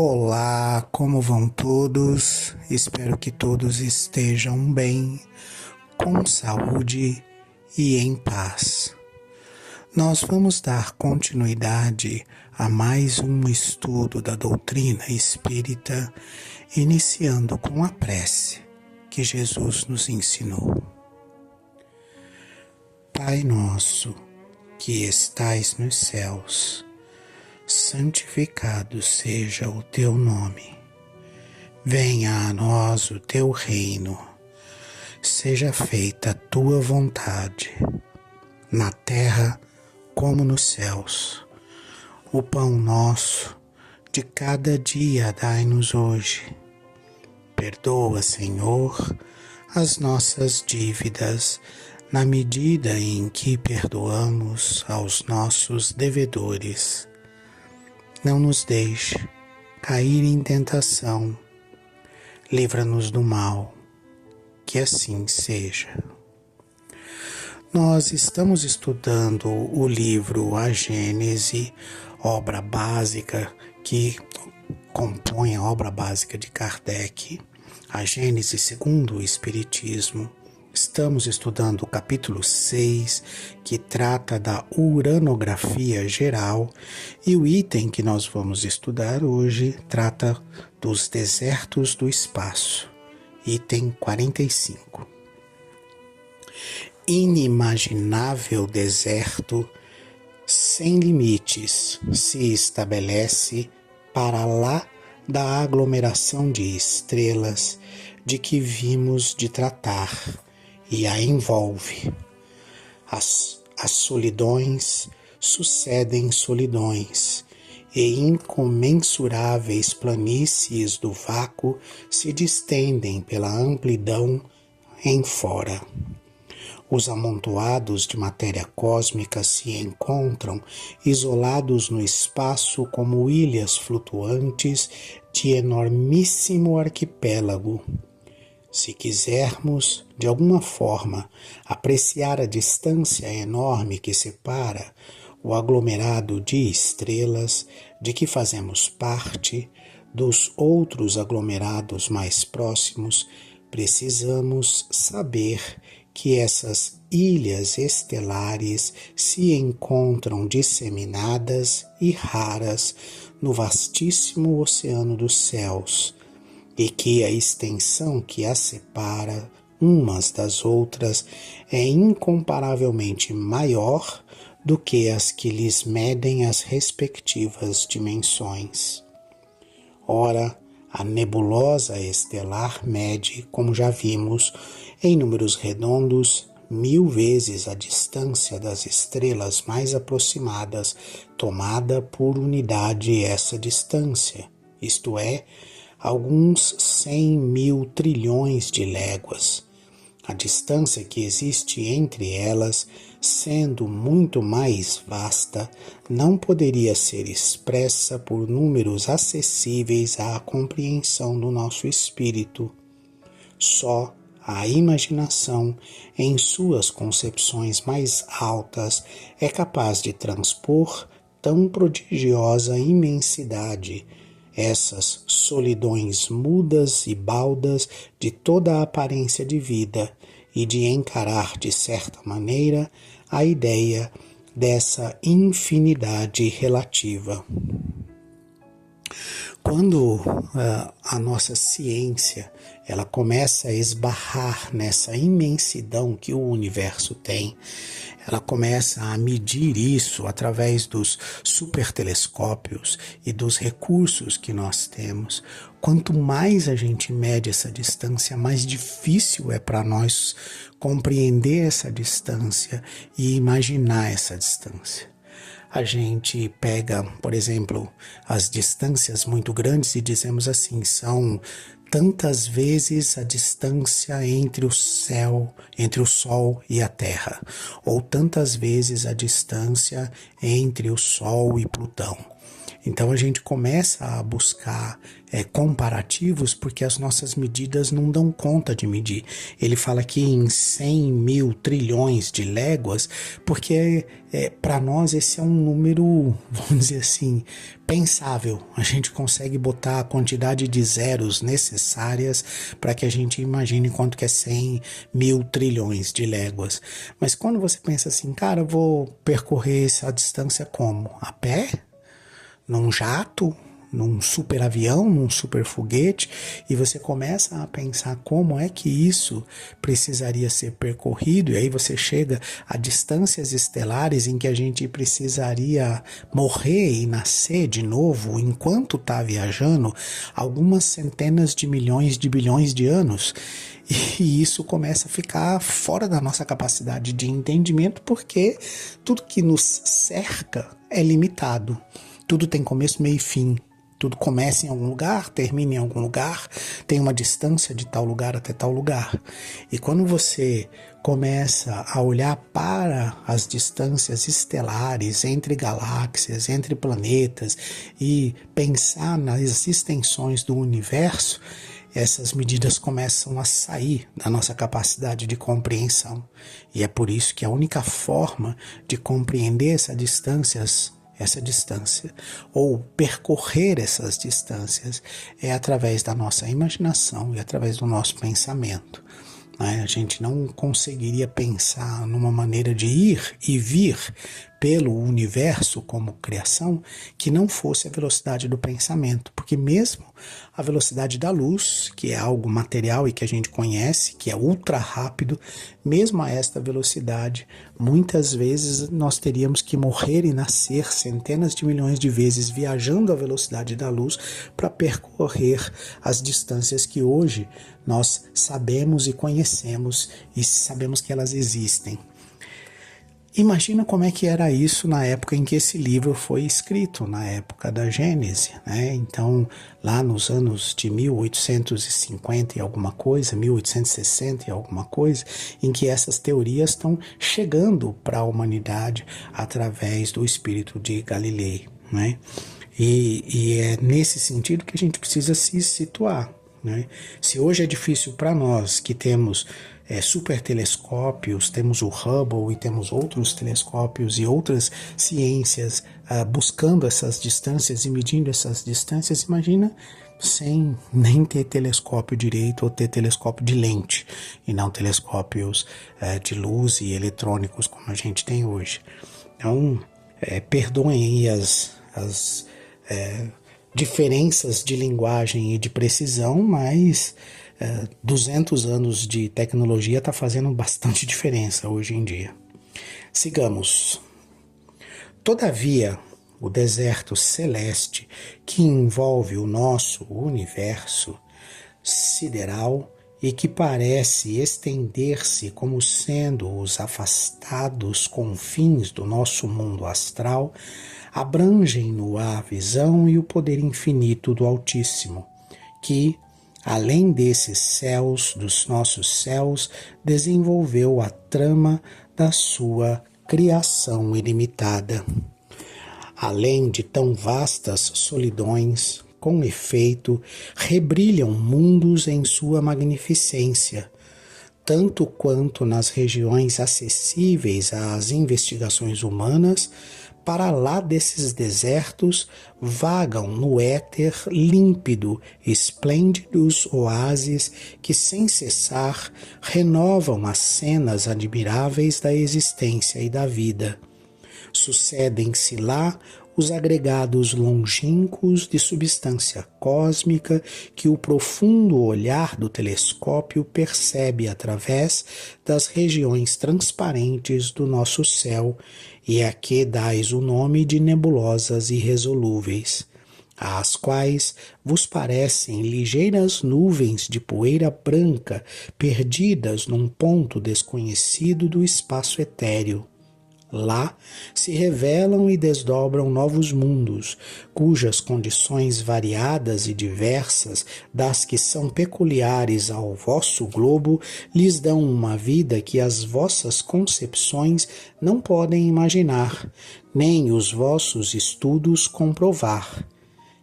Olá, como vão todos? Espero que todos estejam bem, com saúde e em paz. Nós vamos dar continuidade a mais um estudo da doutrina espírita, iniciando com a prece que Jesus nos ensinou. Pai nosso, que estais nos céus, santificado seja o teu nome. Venha a nós o teu reino. Seja feita a tua vontade, na terra como nos céus. O pão nosso de cada dia dai-nos hoje. Perdoa, Senhor, as nossas dívidas, na medida em que perdoamos aos nossos devedores. Não nos deixe cair em tentação, livra-nos do mal, que assim seja. Nós estamos estudando o livro A Gênese, obra básica que compõe a obra básica de Kardec, a Gênese segundo o Espiritismo. Estamos estudando o capítulo 6, que trata da uranografia geral, e o item que nós vamos estudar hoje trata dos desertos do espaço, item 45. Inimaginável deserto sem limites se estabelece para lá da aglomeração de estrelas de que vimos de tratar, e a envolve. As solidões sucedem solidões, e incomensuráveis planícies do vácuo se distendem pela amplidão em fora. Os amontoados de matéria cósmica se encontram isolados no espaço como ilhas flutuantes de enormíssimo arquipélago. Se quisermos, de alguma forma, apreciar a distância enorme que separa o aglomerado de estrelas de que fazemos parte dos outros aglomerados mais próximos, precisamos saber que essas ilhas estelares se encontram disseminadas e raras no vastíssimo oceano dos céus, e que a extensão que as separa umas das outras é incomparavelmente maior do que as que lhes medem as respectivas dimensões. Ora, a nebulosa estelar mede, como já vimos, em números redondos, 1000 vezes a distância das estrelas mais aproximadas, tomada por unidade essa distância, isto é, alguns 100.000 trilhões de léguas. A distância que existe entre elas, sendo muito mais vasta, não poderia ser expressa por números acessíveis à compreensão do nosso espírito. Só a imaginação, em suas concepções mais altas, é capaz de transpor tão prodigiosa imensidade, essas solidões mudas e baldas de toda a aparência de vida, e de encarar de certa maneira a ideia dessa infinidade relativa. Quando a nossa ciência ela começa a esbarrar nessa imensidão que o universo tem, ela começa a medir isso através dos supertelescópios e dos recursos que nós temos. Quanto mais a gente mede essa distância, mais difícil é para nós compreender essa distância e imaginar essa distância. A gente pega, por exemplo, as distâncias muito grandes e dizemos assim, são tantas vezes a distância entre o Sol e a Terra, ou tantas vezes a distância entre o Sol e Plutão. Então a gente começa a buscar comparativos porque as nossas medidas não dão conta de medir. Ele fala aqui em 100 mil trilhões de léguas, porque para nós esse é um número, vamos dizer assim, pensável. A gente consegue botar a quantidade de zeros necessárias para que a gente imagine quanto que é 100 mil trilhões de léguas. Mas quando você pensa assim, cara, eu vou percorrer essa distância como? A pé? Num jato, num super avião, num super foguete, e você começa a pensar como é que isso precisaria ser percorrido, e aí você chega a distâncias estelares em que a gente precisaria morrer e nascer de novo enquanto está viajando algumas centenas de milhões de bilhões de anos. E isso começa a ficar fora da nossa capacidade de entendimento, porque tudo que nos cerca é limitado. Tudo tem começo, meio e fim. Tudo começa em algum lugar, termina em algum lugar, tem uma distância de tal lugar até tal lugar. E quando você começa a olhar para as distâncias estelares entre galáxias, entre planetas e pensar nas extensões do universo, essas medidas começam a sair da nossa capacidade de compreensão. E é por isso que a única forma de compreender essa distância ou percorrer essas distâncias é através da nossa imaginação e através do nosso pensamento. A gente não conseguiria pensar numa maneira de ir e vir pelo universo como criação que não fosse a velocidade do pensamento, porque mesmo a velocidade da luz, que é algo material e que a gente conhece, que é ultra rápido, mesmo a esta velocidade, muitas vezes nós teríamos que morrer e nascer centenas de milhões de vezes viajando à velocidade da luz para percorrer as distâncias que hoje nós sabemos e conhecemos e sabemos que elas existem. Imagina como é que era isso na época em que esse livro foi escrito, na época da Gênese, né? Então, lá nos anos de 1850 e alguma coisa, 1860 e alguma coisa, em que essas teorias estão chegando para a humanidade através do espírito de Galilei, né? E é nesse sentido que a gente precisa se situar, né? Se hoje é difícil para nós que temos super telescópios, temos o Hubble e temos outros telescópios e outras ciências buscando essas distâncias e medindo essas distâncias, imagina sem nem ter telescópio direito ou ter telescópio de lente e não telescópios de luz e eletrônicos como a gente tem hoje. Então, perdoem aí as diferenças de linguagem e de precisão, mas 200 anos de tecnologia está fazendo bastante diferença hoje em dia. Sigamos. Todavia, o deserto celeste que envolve o nosso universo sideral e que parece estender-se como sendo os afastados confins do nosso mundo astral, abrangem-no a visão e o poder infinito do Altíssimo, que, além desses céus, dos nossos céus, desenvolveu a trama da sua criação ilimitada. Além de tão vastas solidões, com efeito, rebrilham mundos em sua magnificência, tanto quanto nas regiões acessíveis às investigações humanas. Para lá desses desertos, vagam no éter límpido esplêndidos oásis que sem cessar renovam as cenas admiráveis da existência e da vida. Sucedem-se lá os agregados longínquos de substância cósmica que o profundo olhar do telescópio percebe através das regiões transparentes do nosso céu e a que dais o nome de nebulosas irresolúveis, às quais vos parecem ligeiras nuvens de poeira branca perdidas num ponto desconhecido do espaço etéreo. Lá se revelam e desdobram novos mundos, cujas condições variadas e diversas das que são peculiares ao vosso globo lhes dão uma vida que as vossas concepções não podem imaginar, nem os vossos estudos comprovar.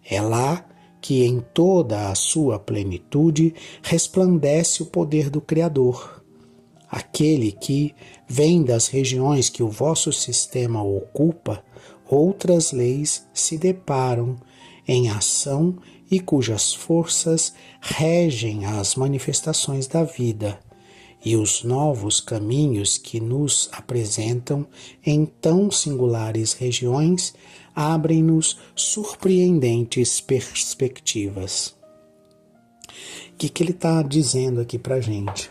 É lá que em toda a sua plenitude resplandece o poder do Criador. Aquele que vem das regiões que o vosso sistema ocupa, outras leis se deparam em ação e cujas forças regem as manifestações da vida, e os novos caminhos que nos apresentam em tão singulares regiões abrem-nos surpreendentes perspectivas. O que ele está dizendo aqui para a gente?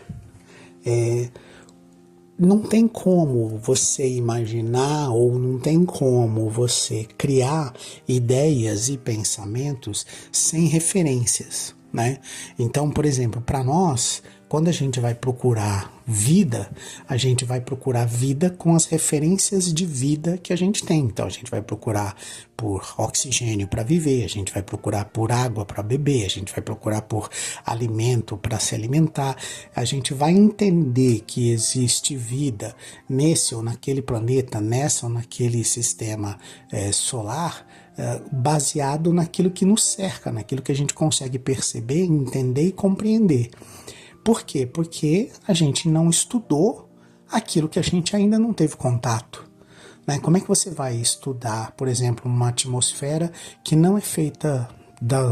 Não tem como você imaginar ou não tem como você criar ideias e pensamentos sem referências, né? Então, por exemplo, para nós, quando a gente vai procurar vida, a gente vai procurar vida com as referências de vida que a gente tem. Então, a gente vai procurar por oxigênio para viver, a gente vai procurar por água para beber, a gente vai procurar por alimento para se alimentar. A gente vai entender que existe vida nesse ou naquele planeta, nessa ou naquele sistema solar, baseado naquilo que nos cerca, naquilo que a gente consegue perceber, entender e compreender. Por quê? Porque a gente não estudou aquilo que a gente ainda não teve contato. Né? Como é que você vai estudar, por exemplo, uma atmosfera que não é feita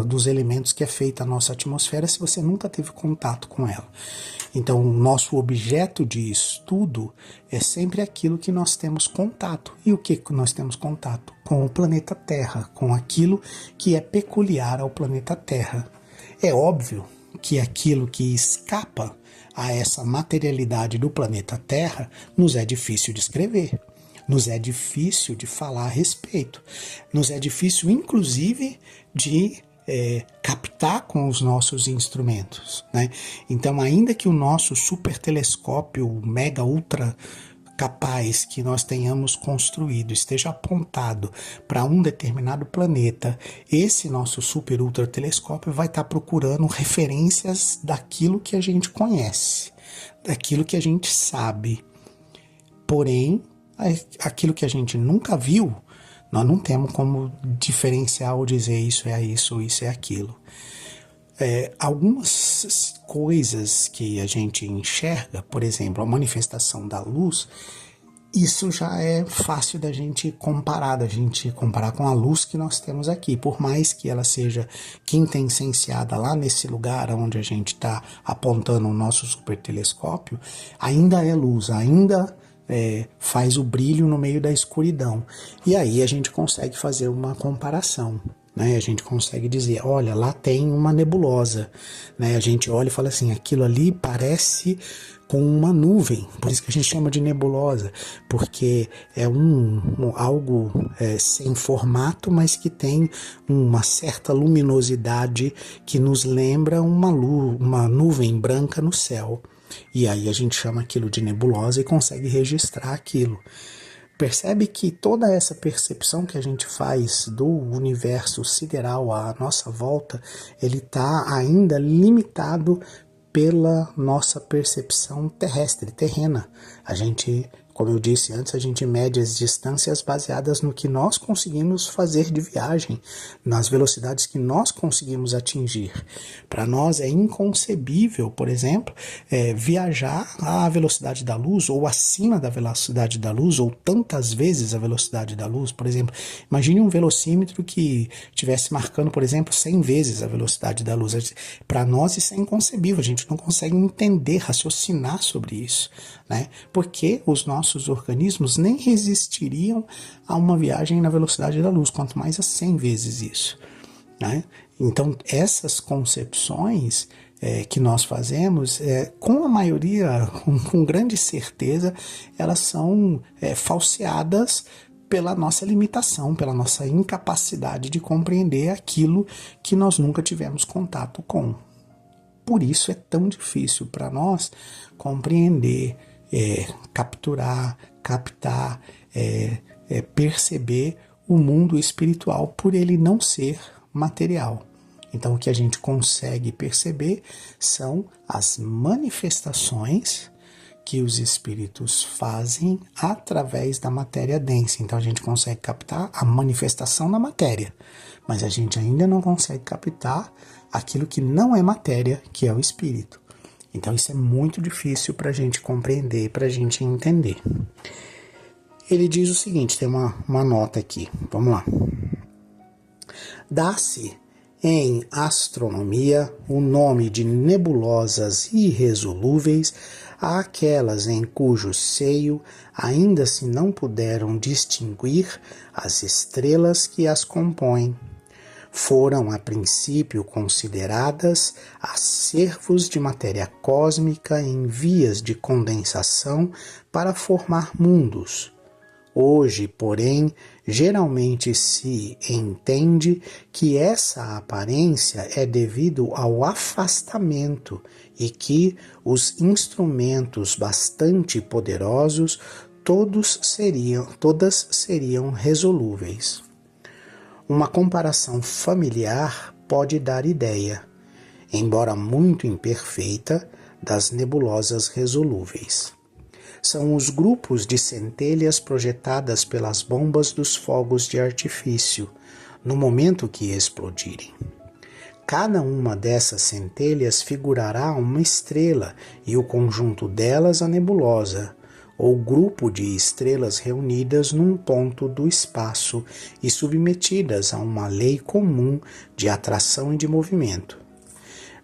dos elementos que é feita a nossa atmosfera se você nunca teve contato com ela? Então, o nosso objeto de estudo é sempre aquilo que nós temos contato. E o que nós temos contato? Com o planeta Terra, com aquilo que é peculiar ao planeta Terra. É óbvio que aquilo que escapa a essa materialidade do planeta Terra nos é difícil de escrever, nos é difícil de falar a respeito, nos é difícil, inclusive, de captar com os nossos instrumentos, né? Então, ainda que o nosso super telescópio mega ultra capaz que nós tenhamos construído esteja apontado para um determinado planeta, esse nosso super ultra telescópio vai estar procurando referências daquilo que a gente conhece, daquilo que a gente sabe. Porém, aquilo que a gente nunca viu, nós não temos como diferenciar ou dizer isso é isso, isso é aquilo. Algumas coisas que a gente enxerga, por exemplo, a manifestação da luz, isso já é fácil da gente comparar com a luz que nós temos aqui. Por mais que ela seja quintessenciada lá nesse lugar onde a gente está apontando o nosso super telescópio, ainda é luz, ainda faz o brilho no meio da escuridão. E aí a gente consegue fazer uma comparação. Né? A gente consegue dizer, olha, lá tem uma nebulosa, né? A gente olha e fala assim, aquilo ali parece com uma nuvem, por isso que a gente chama de nebulosa, porque é algo sem formato, mas que tem uma certa luminosidade que nos lembra uma nuvem branca no céu. E aí a gente chama aquilo de nebulosa e consegue registrar aquilo. Percebe que toda essa percepção que a gente faz do universo sideral à nossa volta, ele está ainda limitado pela nossa percepção terrestre, terrena. A gente, como eu disse antes, a gente mede as distâncias baseadas no que nós conseguimos fazer de viagem, nas velocidades que nós conseguimos atingir. Para nós é inconcebível, por exemplo, viajar à velocidade da luz ou acima da velocidade da luz ou tantas vezes a velocidade da luz. Por exemplo, imagine um velocímetro que estivesse marcando, por exemplo, 100 vezes a velocidade da luz. Para nós isso é inconcebível, a gente não consegue entender, raciocinar sobre isso, né? Porque os nossos organismos nem resistiriam a uma viagem na velocidade da luz, quanto mais a 100 vezes isso, né? Então, essas concepções que nós fazemos, com a maioria, com grande certeza, elas são falseadas pela nossa limitação, pela nossa incapacidade de compreender aquilo que nós nunca tivemos contato com. Por isso é tão difícil para nós compreender capturar, captar, perceber o mundo espiritual por ele não ser material. Então, o que a gente consegue perceber são as manifestações que os espíritos fazem através da matéria densa. Então, a gente consegue captar a manifestação na matéria, mas a gente ainda não consegue captar aquilo que não é matéria, que é o espírito. Então, isso é muito difícil para a gente compreender, para a gente entender. Ele diz o seguinte, tem uma nota aqui, vamos lá. Dá-se em astronomia o nome de nebulosas irresolúveis àquelas em cujo seio ainda se não puderam distinguir as estrelas que as compõem. Foram a princípio consideradas acervos de matéria cósmica em vias de condensação para formar mundos. Hoje, porém, geralmente se entende que essa aparência é devido ao afastamento e que os instrumentos bastante poderosos todas seriam resolúveis. Uma comparação familiar pode dar ideia, embora muito imperfeita, das nebulosas resolúveis. São os grupos de centelhas projetadas pelas bombas dos fogos de artifício, no momento que explodirem. Cada uma dessas centelhas figurará uma estrela e o conjunto delas a nebulosa, ou grupo de estrelas reunidas num ponto do espaço e submetidas a uma lei comum de atração e de movimento.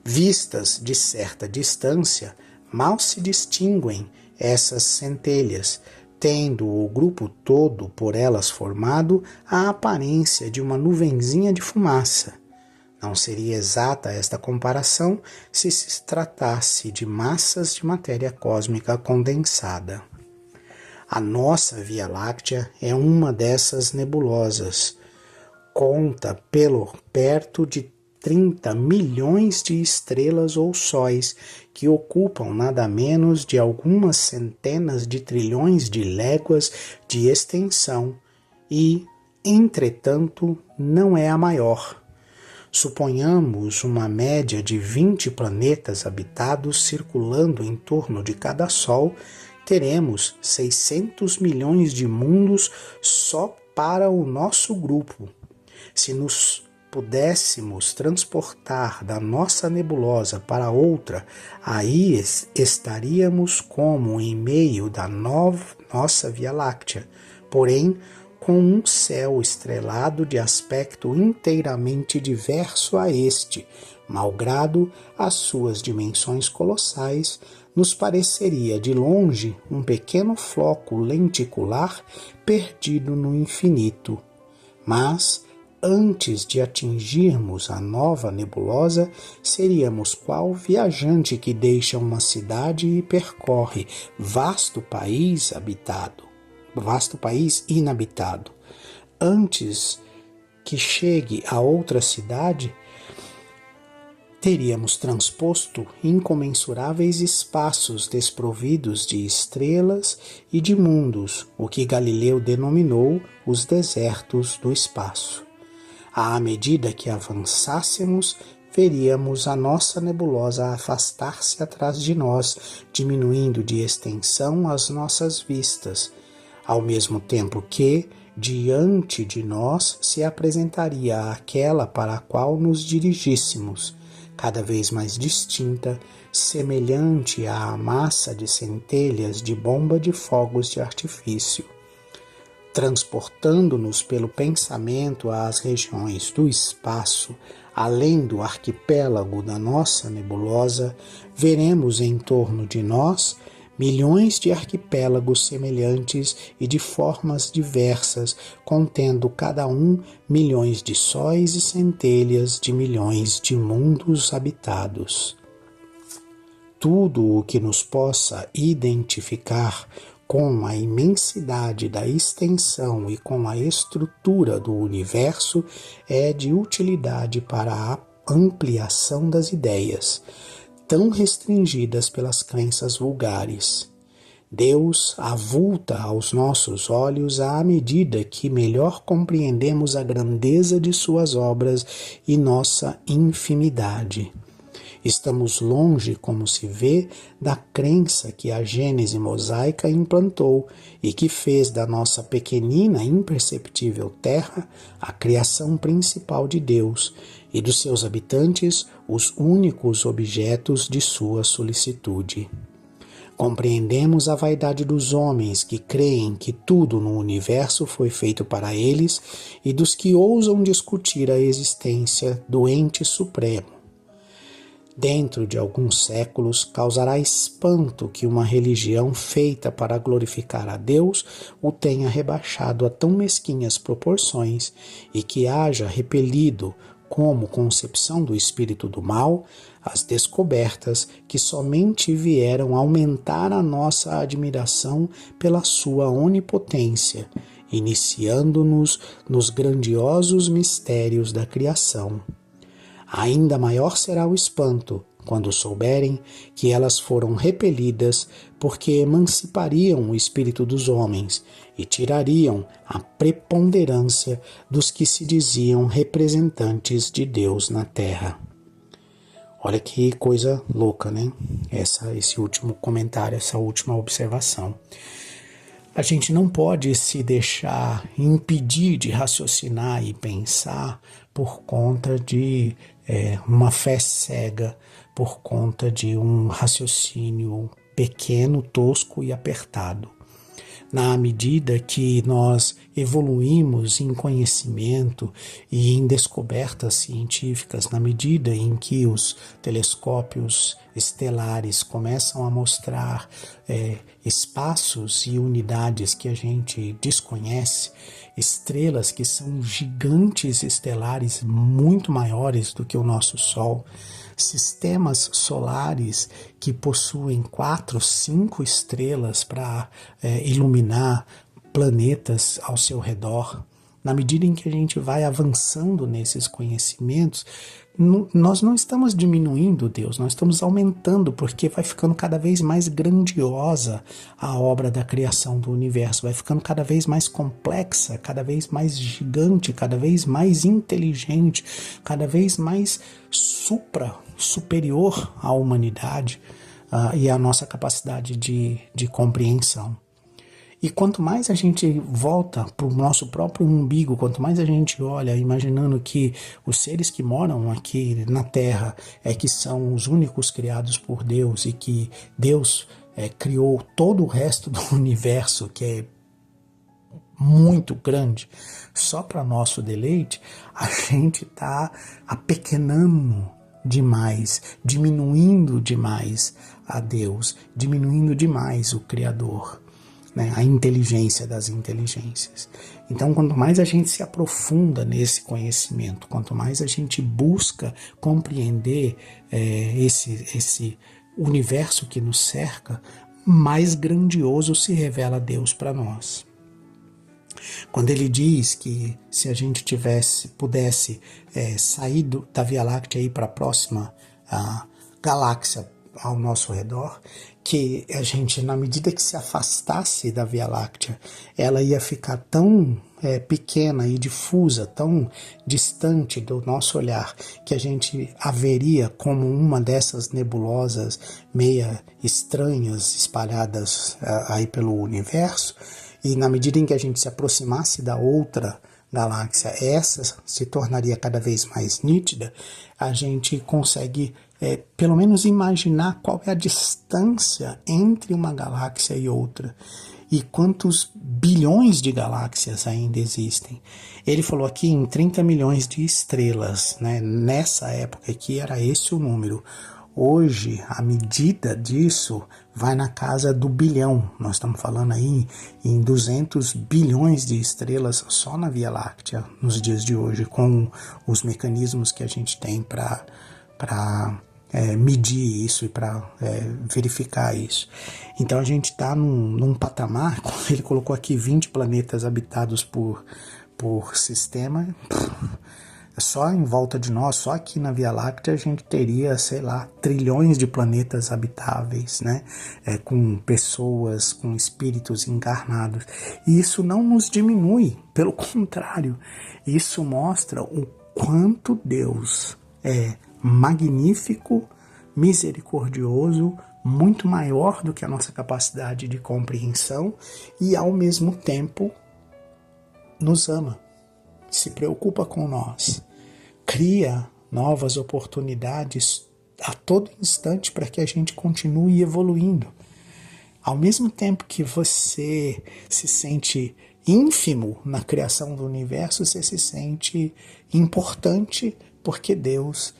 Vistas de certa distância, mal se distinguem essas centelhas, tendo o grupo todo por elas formado a aparência de uma nuvenzinha de fumaça. Não seria exata esta comparação se se tratasse de massas de matéria cósmica condensada. A nossa Via Láctea é uma dessas nebulosas. Conta perto de 30 milhões de estrelas ou sóis que ocupam nada menos de algumas centenas de trilhões de léguas de extensão e, entretanto, não é a maior. Suponhamos uma média de 20 planetas habitados circulando em torno de cada Sol, teremos 600 milhões de mundos só para o nosso grupo. Se nos pudéssemos transportar da nossa nebulosa para outra, aí estaríamos como em meio da nossa Via Láctea, porém com um céu estrelado de aspecto inteiramente diverso a este, malgrado as suas dimensões colossais, nos pareceria de longe um pequeno floco lenticular perdido no infinito. Mas, antes de atingirmos a nova nebulosa, seríamos qual viajante que deixa uma cidade e percorre vasto país inabitado. Antes que chegue a outra cidade, teríamos transposto incomensuráveis espaços desprovidos de estrelas e de mundos, o que Galileu denominou os desertos do espaço. À medida que avançássemos, veríamos a nossa nebulosa afastar-se atrás de nós, diminuindo de extensão as nossas vistas, ao mesmo tempo que, diante de nós, se apresentaria aquela para a qual nos dirigíssemos, cada vez mais distinta, semelhante à massa de centelhas de bomba de fogos de artifício. Transportando-nos pelo pensamento às regiões do espaço, além do arquipélago da nossa nebulosa, veremos em torno de nós milhões de arquipélagos semelhantes e de formas diversas, contendo cada um milhões de sóis e centelhas de milhões de mundos habitados. Tudo o que nos possa identificar com a imensidade da extensão e com a estrutura do universo é de utilidade para a ampliação das ideias, tão restringidas pelas crenças vulgares. Deus avulta aos nossos olhos à medida que melhor compreendemos a grandeza de suas obras e nossa infinidade. Estamos longe, como se vê, da crença que a Gênese mosaica implantou e que fez da nossa pequenina e imperceptível terra a criação principal de Deus e dos seus habitantes os únicos objetos de sua solicitude. Compreendemos a vaidade dos homens que creem que tudo no universo foi feito para eles e dos que ousam discutir a existência do ente supremo. Dentro de alguns séculos, causará espanto que uma religião feita para glorificar a Deus o tenha rebaixado a tão mesquinhas proporções e que haja repelido, como concepção do espírito do mal, as descobertas que somente vieram aumentar a nossa admiração pela sua onipotência, iniciando-nos nos grandiosos mistérios da criação. Ainda maior será o espanto quando souberem que elas foram repelidas porque emancipariam o espírito dos homens e tirariam a preponderância dos que se diziam representantes de Deus na terra. Olha que coisa louca, né? Esse último comentário, essa última observação. A gente não pode se deixar impedir de raciocinar e pensar por conta de uma fé cega, por conta de um raciocínio pequeno, tosco e apertado. Na medida que nós evoluímos em conhecimento e em descobertas científicas, na medida em que os telescópios estelares começam a mostrar espaços e unidades que a gente desconhece, estrelas que são gigantes estelares muito maiores do que o nosso Sol, sistemas solares que possuem 4, 5 estrelas para iluminar planetas ao seu redor. Na medida em que a gente vai avançando nesses conhecimentos, nós não estamos diminuindo Deus, nós estamos aumentando, porque vai ficando cada vez mais grandiosa a obra da criação do universo, vai ficando cada vez mais complexa, cada vez mais gigante, cada vez mais inteligente, cada vez mais superior à humanidade e à nossa capacidade de compreensão. E quanto mais a gente volta para o nosso próprio umbigo, quanto mais a gente olha imaginando que os seres que moram aqui na Terra que são os únicos criados por Deus e que Deus criou todo o resto do universo, que é muito grande, só para nosso deleite, a gente está apequenando demais, diminuindo demais a Deus, diminuindo demais o Criador, né, a inteligência das inteligências. Então, quanto mais a gente se aprofunda nesse conhecimento, quanto mais a gente busca compreender esse universo que nos cerca, mais grandioso se revela Deus para nós. Quando ele diz que se a gente pudesse sair da Via Láctea e ir para a próxima galáxia ao nosso redor, que a gente, na medida que se afastasse da Via Láctea, ela ia ficar tão pequena e difusa, tão distante do nosso olhar, que a gente a veria como uma dessas nebulosas meia estranhas espalhadas aí pelo universo, e na medida em que a gente se aproximasse da outra galáxia, essa se tornaria cada vez mais nítida, a gente consegue pelo menos imaginar qual é a distância entre uma galáxia e outra e quantos bilhões de galáxias ainda existem. Ele falou aqui em 30 milhões de estrelas, né? Nessa época aqui era esse o número. Hoje, a medida disso vai na casa do bilhão. Nós estamos falando aí em 200 bilhões de estrelas só na Via Láctea nos dias de hoje, com os mecanismos que a gente tem para medir isso e para verificar isso. Então a gente está num patamar, ele colocou aqui 20 planetas habitados por sistema. Só em volta de nós, só aqui na Via Láctea, a gente teria, sei lá, trilhões de planetas habitáveis, né? Com pessoas, com espíritos encarnados. E isso não nos diminui, pelo contrário, isso mostra o quanto Deus é magnífico, misericordioso, muito maior do que a nossa capacidade de compreensão e, ao mesmo tempo, nos ama, se preocupa com nós, cria novas oportunidades a todo instante para que a gente continue evoluindo. Ao mesmo tempo que você se sente ínfimo na criação do universo, você se sente importante porque Deus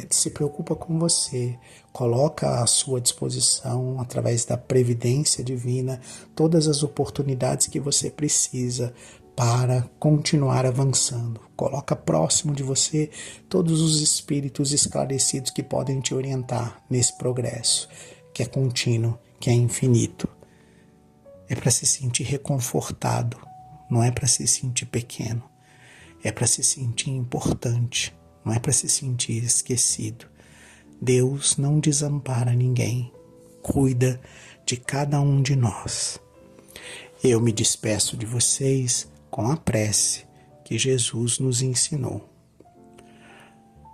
se preocupa com você, coloca à sua disposição, através da previdência divina, todas as oportunidades que você precisa para continuar avançando. Coloca próximo de você todos os espíritos esclarecidos que podem te orientar nesse progresso, que é contínuo, que é infinito. É para se sentir reconfortado, não é para se sentir pequeno, é para se sentir importante, não é para se sentir esquecido. Deus não desampara ninguém, cuida de cada um de nós. Eu me despeço de vocês com a prece que Jesus nos ensinou.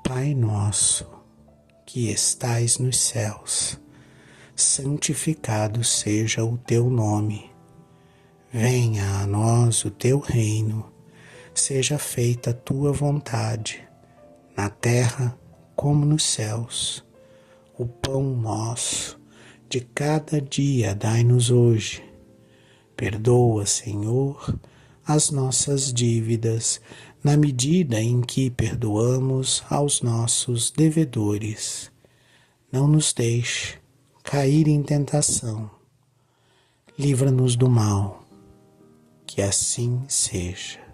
Pai nosso, que estais nos céus, santificado seja o teu nome. Venha a nós o teu reino, seja feita a tua vontade, na terra como nos céus. O pão nosso de cada dia dai-nos hoje. Perdoa, Senhor, as nossas dívidas, na medida em que perdoamos aos nossos devedores. Não nos deixe cair em tentação. Livra-nos do mal. Que assim seja.